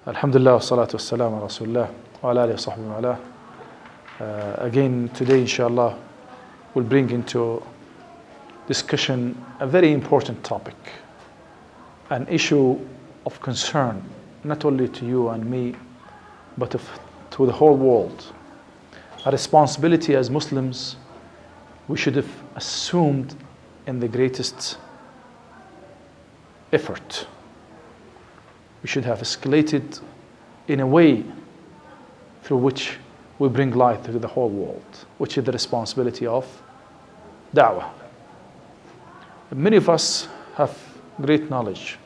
Alhamdulillah, wassalatu wassalamu ala rasulullah wa ala alihi wa sahbihi wa ala. Again, today, inshallah, we'll bring into discussion a very important topic, an issue of concern, not only to you and me, but to the whole world. A responsibility as Muslims we should have assumed in the greatest effort. We should have escalated in a way through which we bring light to the whole world, which is the responsibility of Dawah. Many of us have great knowledge,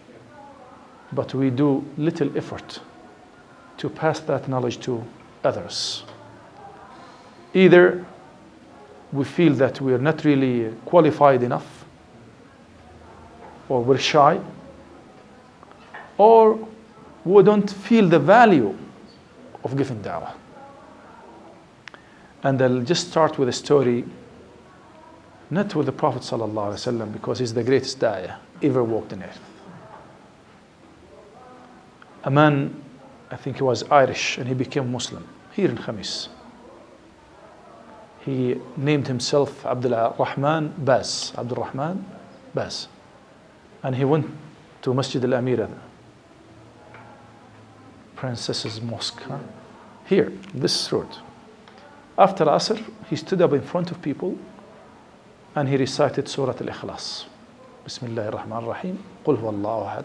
but we do little effort to pass that knowledge to others. Either we feel that we are not really qualified enough, or we're shy, or we don't feel the value of giving da'wah. And I'll just start with a story, not with the Prophet ﷺ, because he's the greatest da'iyah ever walked on earth. A man, I think he was Irish, and he became Muslim here in Khamis. He named himself Abdul Rahman Baz, and he went to Masjid al-Amira, Princess's Mosque, here, this road. After Asr, he stood up in front of people and he recited Surah Al-Ikhlas. Bismillahir Rahmanir Rahim. Qul huwa Allahu ahad.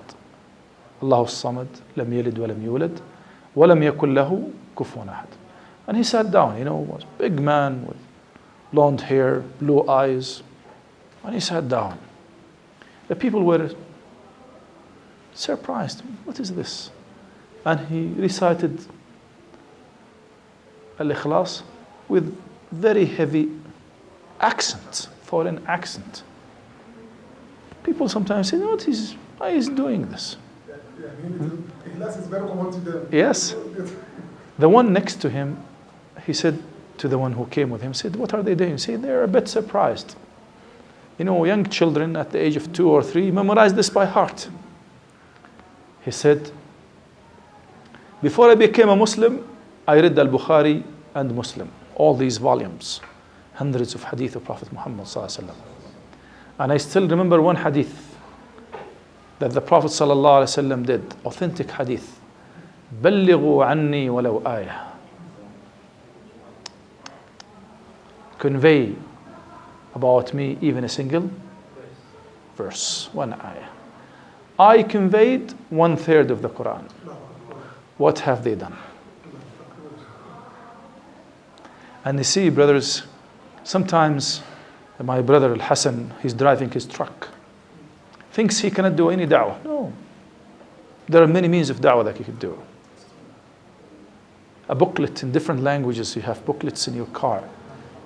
Allahu samad. Lam yalid wa lam yulad. Wa lam yakul lahu kufuwan ahad. And he sat down, was a big man with blonde hair, blue eyes. And he sat down. The people were surprised. What is this? And he recited Al-Ikhlas with very heavy accent, foreign accent. People sometimes say, why is doing this? Ikhlas is very common to them. Yes. The one next to him, he said to the one who came with him, said, what are they doing? He said, they're a bit surprised. Young children at the age of 2 or 3 memorize this by heart. He said, before I became a Muslim, I read Al-Bukhari and Muslim, all these volumes, hundreds of hadith of Prophet Muhammad ﷺ. And I still remember one hadith that the Prophet ﷺ did, authentic hadith. بلغوا عني ولو آية. Convey about me even a single verse, one ayah. I conveyed 1/3 of the Quran. What have they done? And you see, brothers, sometimes my brother Al-Hassan, he's driving his truck, thinks he cannot do any da'wah. No. There are many means of da'wah that you could do. A booklet in different languages, you have booklets in your car.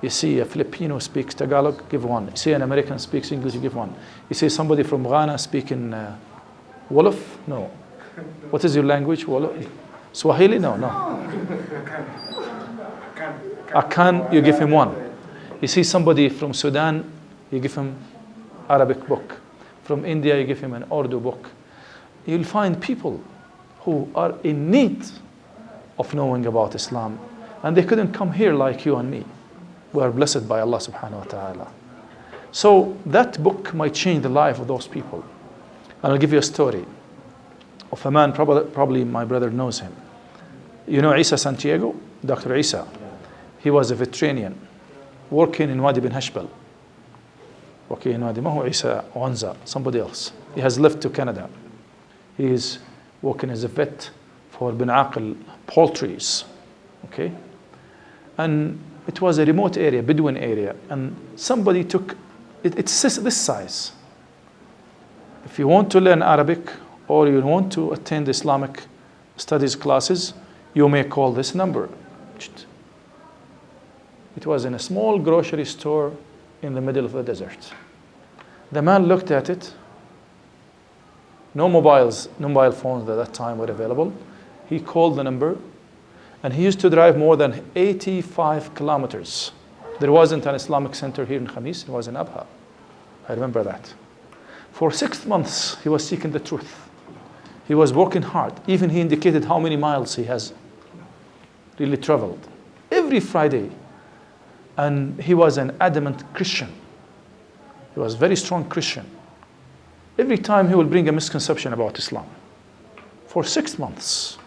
You see a Filipino speaks Tagalog, give one. You see an American speaks English, you give one. You see somebody from Ghana speaking Wolof? No. What is your language? Wolof? Swahili? No. Akan, you give him one. You see somebody from Sudan, you give him Arabic book. From India, you give him an Urdu book. You'll find people who are in need of knowing about Islam, and they couldn't come here like you and me. We are blessed by Allah subhanahu wa ta'ala. So that book might change the life of those people. And I'll give you a story of a man, probably my brother knows him. Isa Santiago, Dr. Isa. He was a veterinarian working in Wadi bin Hashbal. Okay, in Wadi, Mahu Isa Wanza, somebody else. He has left to Canada. He is working as a vet for Bin Aqil poultries. Okay? And it was a remote area, Bedouin area, and somebody took, it's this size. If you want to learn Arabic or you want to attend Islamic studies classes, you may call this number. It was in a small grocery store in the middle of the desert. The man looked at it. No mobile phones at that time were available. He called the number, and he used to drive more than 85 kilometers. There wasn't an Islamic center here in Khamis, it was in Abha. I remember that. For 6 months, he was seeking the truth. He was working hard. Even he indicated how many miles he has really traveled. Every Friday. And he was an adamant Christian. He was a very strong Christian. Every time he will bring a misconception about Islam. For 6 months.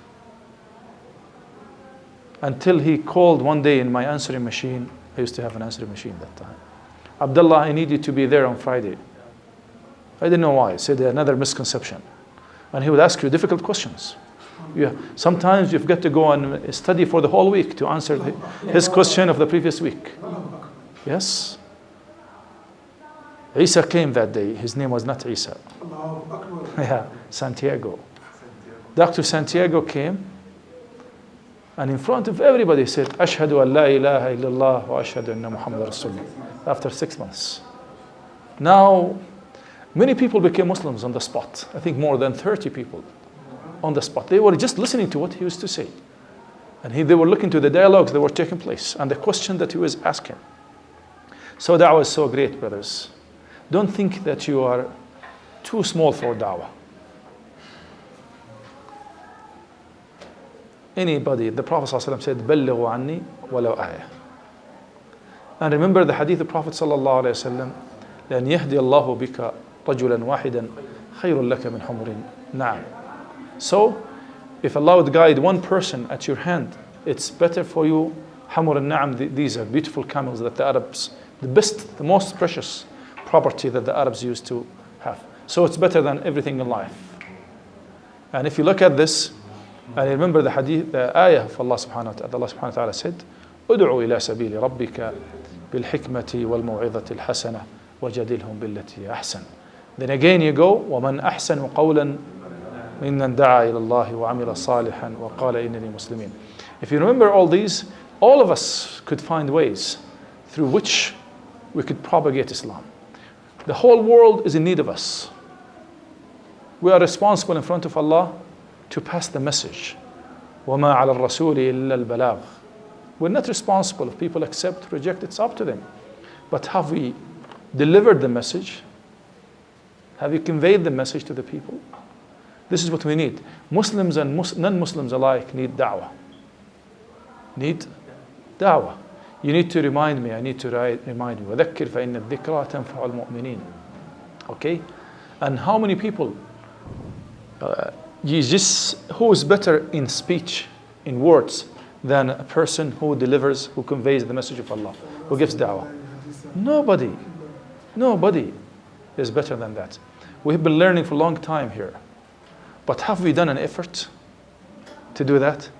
Until he called one day in my answering machine. I used to have an answering machine that time. Abdullah, I need you to be there on Friday. I didn't know why. He said another misconception. And he would ask you difficult questions. Sometimes you've got to go and study for the whole week to answer his question of the previous week. Yes. Isa came that day. His name was not Isa. Yeah, Santiago. Dr. Santiago came and in front of everybody said, Ashhadu an la ilaha illallah wa ashhadu anna Muhammad Rasulullah. After 6 months. Now, many people became Muslims on the spot. I think more than 30 people on the spot. They were just listening to what he used to say. And they were looking to the dialogues that were taking place and the question that he was asking. So Dawah is so great, brothers. Don't think that you are too small for Dawah. Anybody, the Prophet ﷺ said, بَلِّغُوا عَنِّي وَلَوْ آيَةً. And remember the hadith of the Prophet ﷺ, لَأَنْ يَهْدِيَ اللَّهُ بِكَ رَجُلًا وَاحِدًا خَيْرٌ لَكَ مِنْ حُمُرٍ نَعَمٍ. So, if Allah would guide one person at your hand, it's better for you. Hamur al-Na'am, these are beautiful camels that the Arabs, the best, the most precious property that the Arabs used to have. So it's better than everything in life. And if you look at this, and remember the hadith, the ayah of Allah subhanahu wa ta'ala, Allah subhanahu wa ta'ala said, أُدْعُوا إِلَى سَبِيلِ رَبِّكَ بِالْحِكْمَةِ وَالْمَوْعِظَةِ الْحَسَنَةِ وَجَادِلْهُمْ بِالَّتِي أَحْسَنُ. Then again you go, وَمَنْ أَحْسَنُ قَوْلًا مِمَّنْ دَعَا إِلَى اللَّهِ وَعَمِلَ صَالِحًا وَقَالَ إِنَّنِي مُسْلِمٍ. If you remember all these, all of us could find ways through which we could propagate Islam. The whole world is in need of us. We are responsible in front of Allah to pass the message. وَمَا عَلَى الرَّسُولِ إِلَّا الْبَلَاغِ. We're not responsible if people accept, reject, it's up to them. But have we delivered the message? Have you conveyed the message to the people? This is what we need. Muslims and non-Muslims alike need da'wah. Need da'wah. You need to remind me, I need to remind you. وَذَكِّرْ فَإِنَّ الذِّكْرَى تَنْفَعُ الْمُؤْمِنِينَ. Okay? And how many people, who is better in speech, in words, than a person who delivers, who conveys the message of Allah, who gives da'wah? Nobody. Nobody is better than that. We have been learning for a long time here. But have we done an effort to do that?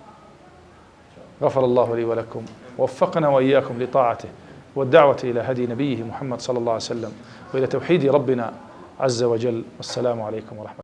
غفر الله لي ولكم ووفقنا وإياكم لطاعته والدعوة إلى هدي نبيه محمد صلى الله عليه وسلم وإلى توحيد ربنا عز وجل. والسلام عليكم ورحمة الله.